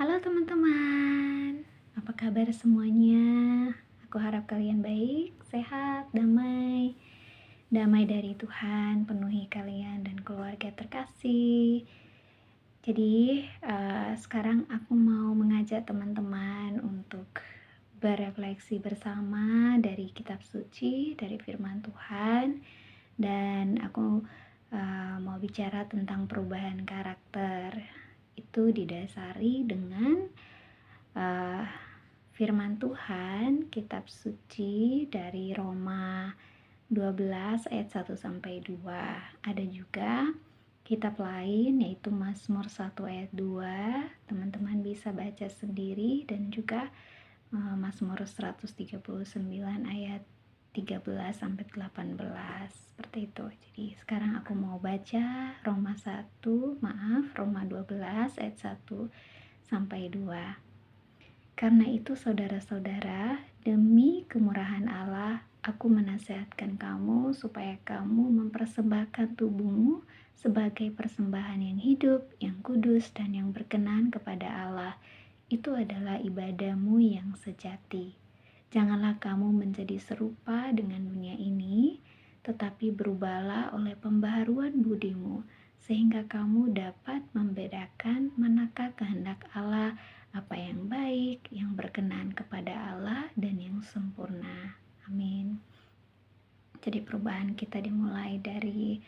Halo teman-teman, apa kabar semuanya? Aku harap kalian baik, sehat, damai. Damai dari Tuhan, penuhi kalian dan keluarga terkasih. Jadi, sekarang aku mau mengajak teman-teman untuk berefleksi bersama dari kitab suci, dari firman Tuhan. Dan aku mau bicara tentang perubahan karakter. Itu didasari dengan uh, firman Tuhan, kitab suci dari Roma 12 ayat 1 sampai 2. Ada juga kitab lain yaitu Mazmur 1 ayat 2. Teman-teman bisa baca sendiri, dan juga Mazmur 139 ayat 13 sampai 18, seperti itu. Jadi sekarang aku mau baca Roma 12 ayat 1 sampai 2. Karena itu saudara-saudara, demi kemurahan Allah, aku menasihatkan kamu supaya kamu mempersembahkan tubuhmu sebagai persembahan yang hidup, yang kudus, dan yang berkenan kepada Allah. Itu adalah ibadahmu yang sejati. Janganlah kamu menjadi serupa dengan dunia ini, tetapi berubahlah oleh pembaharuan budimu, sehingga kamu dapat membedakan manakah kehendak Allah, apa yang baik, yang berkenan kepada Allah, dan yang sempurna. Amin. Jadi perubahan kita dimulai dari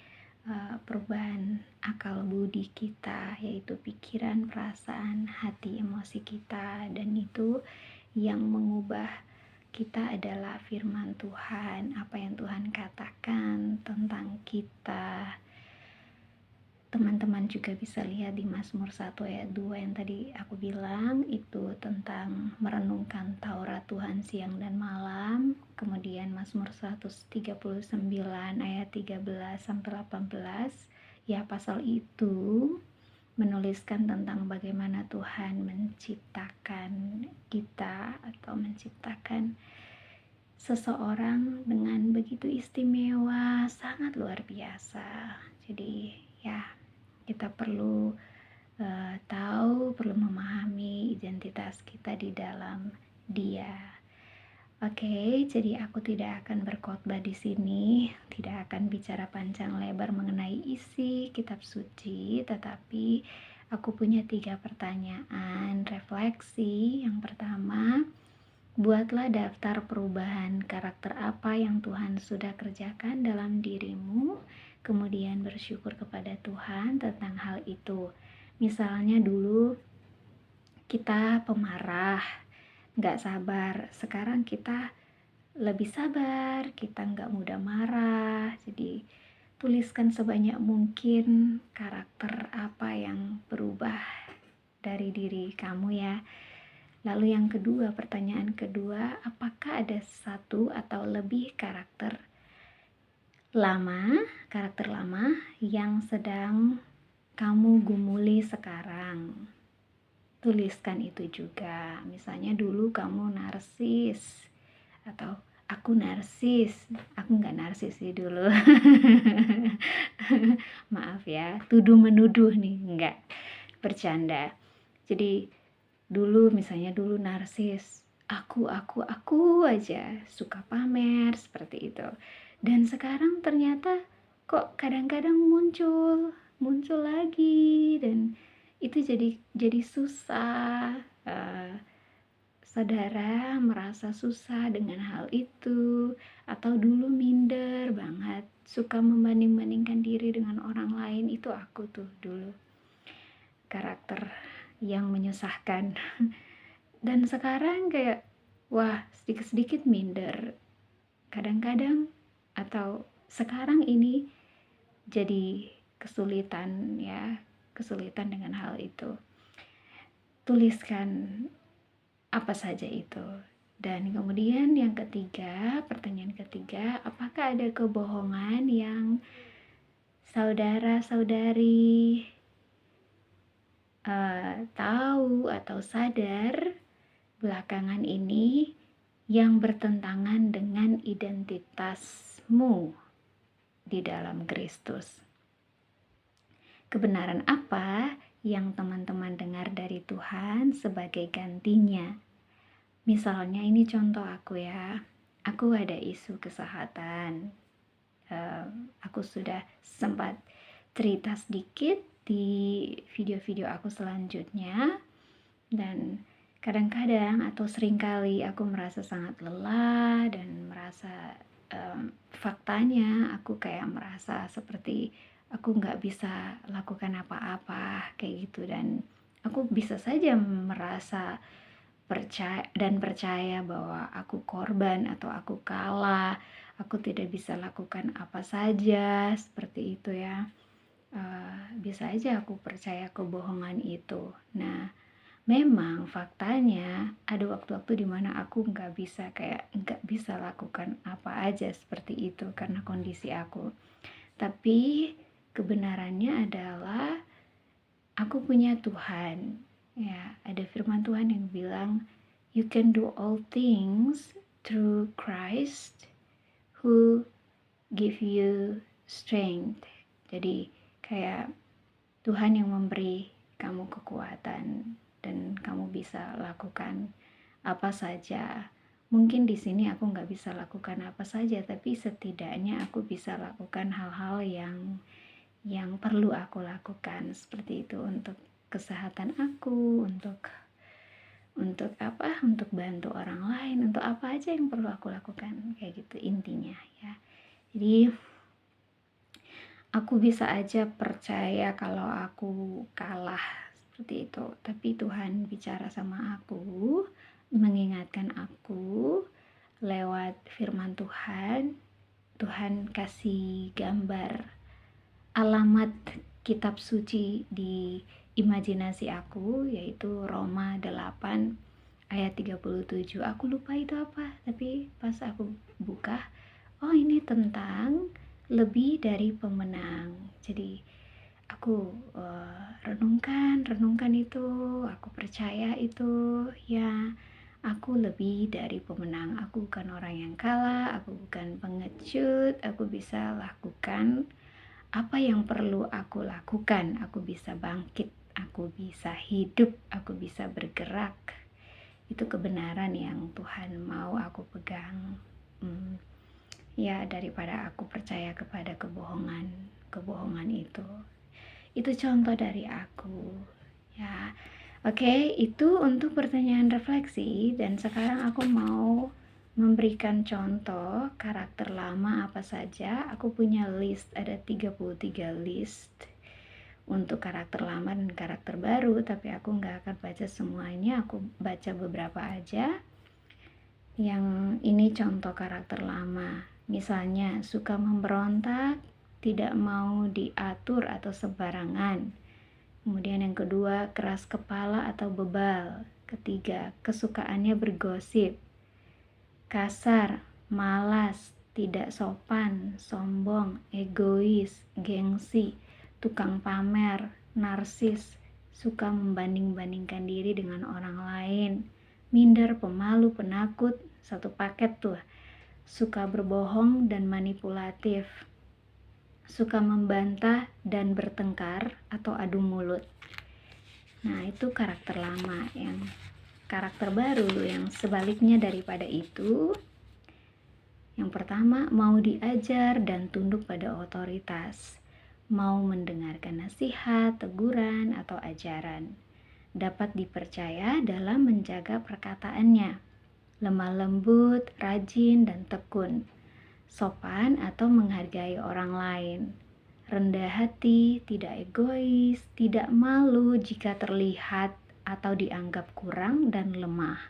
perubahan akal budi kita, yaitu pikiran, perasaan, hati, emosi kita, dan itu yang mengubah kita adalah firman Tuhan, apa yang Tuhan katakan tentang kita. Teman-teman juga bisa lihat di Mazmur 1 ayat 2 yang tadi aku bilang, itu tentang merenungkan Taurat Tuhan siang dan malam. Kemudian Mazmur 139 ayat 13 sampai 18, ya pasal itu menuliskan tentang bagaimana Tuhan menciptakan kita atau menciptakan seseorang dengan begitu istimewa, sangat luar biasa. Jadi ya, kita perlu tahu, perlu memahami identitas kita di dalam Dia. Oke, jadi aku tidak akan berkhotbah di sini, tidak akan bicara panjang lebar mengenai isi kitab suci, tetapi aku punya 3 pertanyaan refleksi. Yang pertama, buatlah daftar perubahan karakter apa yang Tuhan sudah kerjakan dalam dirimu, kemudian bersyukur kepada Tuhan tentang hal itu. Misalnya dulu kita pemarah, gak sabar, sekarang kita lebih sabar, kita gak mudah marah. Jadi tuliskan sebanyak mungkin karakter apa yang berubah dari diri kamu ya. Lalu yang kedua, pertanyaan kedua, apakah ada satu atau lebih karakter lama yang sedang kamu gumuli sekarang? Tuliskan itu juga. Misalnya dulu kamu narsis, atau aku narsis. Aku nggak narsis sih dulu. Maaf ya, tuduh menuduh nih, nggak, bercanda. Jadi misalnya dulu narsis, aku aja, suka pamer, seperti itu. Dan sekarang ternyata kok kadang-kadang muncul lagi, dan itu jadi susah. Saudara merasa susah dengan hal itu, atau dulu minder banget, suka membanding-bandingkan diri dengan orang lain. Itu aku tuh dulu, karakter yang menyusahkan. Dan sekarang kayak wah, sedikit-sedikit minder kadang-kadang, atau sekarang ini jadi kesulitan dengan hal itu. Tuliskan apa saja itu. Dan kemudian yang ketiga, pertanyaan ketiga, apakah ada kebohongan yang saudara-saudari tahu atau sadar belakangan ini yang bertentangan dengan identitasmu di dalam Kristus? Kebenaran apa yang teman-teman dengar dari Tuhan sebagai gantinya. Misalnya ini contoh aku ya, aku ada isu kesehatan. Aku sudah sempat cerita sedikit di video-video aku selanjutnya, dan kadang-kadang atau seringkali aku merasa sangat lelah dan merasa faktanya aku kayak merasa seperti aku nggak bisa lakukan apa-apa kayak gitu, dan aku bisa saja merasa percaya bahwa aku korban atau aku kalah, aku tidak bisa lakukan apa saja seperti itu ya. Bisa aja aku percaya kebohongan itu. Nah, memang faktanya ada waktu-waktu dimana aku nggak bisa lakukan apa aja seperti itu karena kondisi aku. Tapi kebenarannya adalah aku punya Tuhan. Ya, ada firman Tuhan yang bilang, you can do all things through Christ who give you strength. Jadi kayak Tuhan yang memberi kamu kekuatan dan kamu bisa lakukan apa saja. Mungkin di sini aku nggak bisa lakukan apa saja, tapi setidaknya aku bisa lakukan hal-hal yang perlu aku lakukan seperti itu untuk kesehatan aku, untuk bantu orang lain, untuk apa aja yang perlu aku lakukan kayak gitu intinya ya. Jadi aku bisa aja percaya kalau aku kalah seperti itu, tapi Tuhan bicara sama aku, mengingatkan aku lewat firman Tuhan. Tuhan kasih gambar alamat kitab suci di imajinasi aku, yaitu Roma 8 ayat 37. Aku lupa itu apa, tapi pas aku buka, oh ini tentang lebih dari pemenang. Jadi aku renungkan itu, aku percaya itu ya, aku lebih dari pemenang. Aku bukan orang yang kalah, aku bukan pengecut, aku bisa lakukan apa yang perlu aku lakukan. Aku bisa bangkit, aku bisa hidup, aku bisa bergerak. Itu kebenaran yang Tuhan mau aku pegang. Ya, daripada aku percaya kepada kebohongan itu contoh dari aku ya. Oke, itu untuk pertanyaan refleksi, dan sekarang aku mau memberikan contoh karakter lama apa saja. Aku punya list, ada 33 list untuk karakter lama dan karakter baru, tapi aku nggak akan baca semuanya, aku baca beberapa aja. Yang ini contoh karakter lama. Misalnya suka memberontak, tidak mau diatur atau sembarangan. Kemudian yang kedua, keras kepala atau bebal. Ketiga, kesukaannya bergosip. Kasar, malas, tidak sopan, sombong, egois, gengsi, tukang pamer, narsis, suka membanding-bandingkan diri dengan orang lain, minder, pemalu, penakut, satu paket tuh. Suka berbohong dan manipulatif, suka membantah dan bertengkar atau adu mulut. Nah, itu karakter lama. Yang karakter baru yang sebaliknya daripada itu, yang pertama, mau diajar dan tunduk pada otoritas, mau mendengarkan nasihat, teguran, atau ajaran, dapat dipercaya dalam menjaga perkataannya, lemah lembut, rajin, dan tekun, sopan atau menghargai orang lain, rendah hati, tidak egois, tidak malu jika terlihat atau dianggap kurang dan lemah,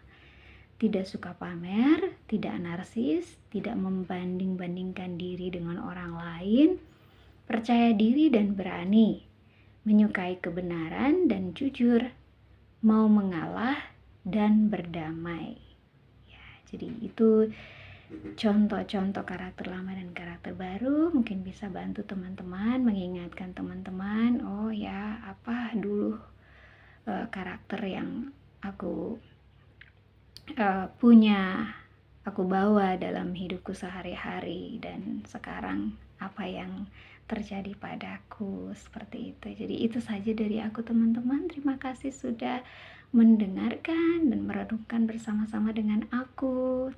tidak suka pamer, tidak narsis, tidak membanding-bandingkan diri dengan orang lain, percaya diri dan berani, menyukai kebenaran dan jujur, mau mengalah dan berdamai. Ya, jadi itu contoh-contoh karakter lama dan karakter baru. Mungkin bisa bantu teman-teman, mengingatkan teman-teman, oh ya, apa dulu karakter yang aku punya, aku bawa dalam hidupku sehari-hari, dan sekarang apa yang terjadi padaku, seperti itu. Jadi itu saja dari aku teman-teman. Terima kasih sudah mendengarkan dan merenungkan bersama-sama dengan aku.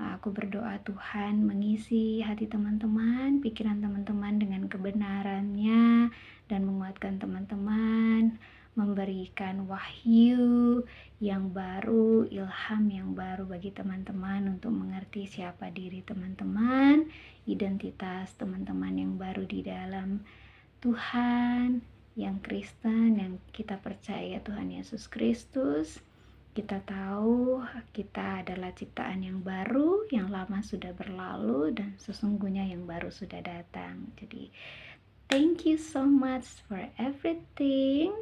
Aku berdoa Tuhan mengisi hati teman-teman, pikiran teman-teman dengan kebenarannya, dan menguatkan teman-teman, memberikan wahyu yang baru, ilham yang baru bagi teman-teman untuk mengerti siapa diri teman-teman, identitas teman-teman yang baru di dalam Tuhan, yang Kristen, yang kita percaya Tuhan Yesus Kristus. Kita tahu kita adalah ciptaan yang baru, yang lama sudah berlalu dan sesungguhnya yang baru sudah datang. Jadi, thank you so much for everything.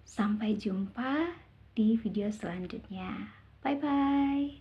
Sampai jumpa di video selanjutnya. Bye-bye.